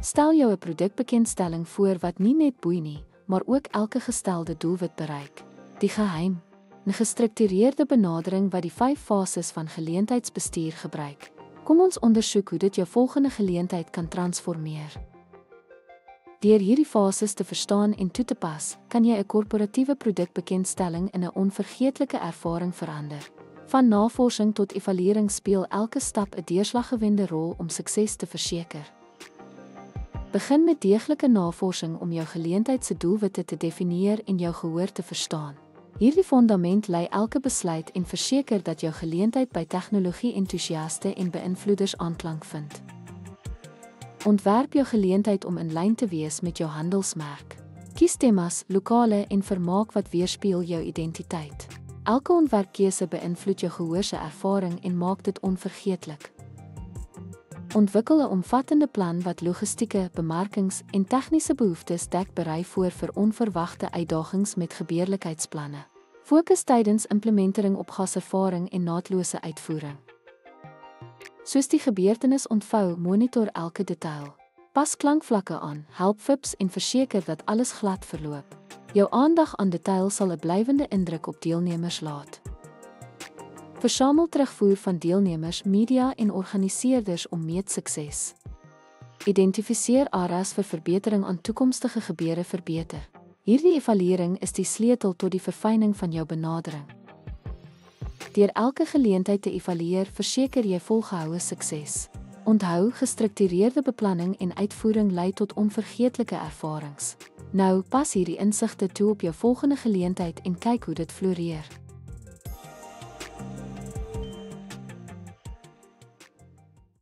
Stel jou 'n produkbekendstelling voor wat nie net boei nie, maar ook elke gestelde doelwit bereik. Die geheim: 'n gestruktureerde benadering wat die 5 fases van geleentheidsbestuur gebruik. Kom ons ondersoek hoe dit jou volgende geleentheid kan transformeer. Deur hierdie fases te verstaan en toe te pas, kan jy 'n korporatiewe produkbekendstelling in 'n onvergeetlike ervaring verander. Van navorsing tot evaluering speel elke stap 'n deurslaggewende rol om sukses te verseker. Begin met deeglike navorsing om jou geleentheid se doelwitte te definieer en jou gehoor te verstaan. Hierdie fondament lei elke besluit en verseker dat jou geleentheid by tegnologie-entoesiaste en beïnvloeders aanklank vind. Ontwerp jou geleentheid om in lyn te wees met jou handelsmerk. Kies temas, lokale en vermaak wat weerspieël jou identiteit. Elke ontwerpkeuse beïnvloed jou gehoor se ervaring en maak dit onvergeetlik. Ontwikkel 'n omvattende plan wat logistieke, bemarkings en tegniese behoeftes dek. Berei voor vir onverwagte uitdagings met gebeurlikheidsplanne. Fokus tydens implementering op gaservaring en naatlose uitvoering. Soos die gebeurtenis ontvou, monitor elke detail. Pas klankvlakke aan, help vips en verseker dat alles glad verloop. Jou aandag aan detail sal 'n blywende indruk op deelnemers laat. Versamel terugvoer van deelnemers, media en organiseerders om meetsukses. Identifiseer areas vir verbetering aan toekomstige gebeure verbeter. Hierdie evaluering is die sleutel tot die verfyning van jou benadering. Deur elke geleentheid te evalueer, verseker jy volgehoue sukses. Onthou, gestruktureerde beplanning en uitvoering lei tot onvergeetlike ervarings. Nou, pas hierdie insigte toe op jou volgende geleentheid en kyk hoe dit floreer.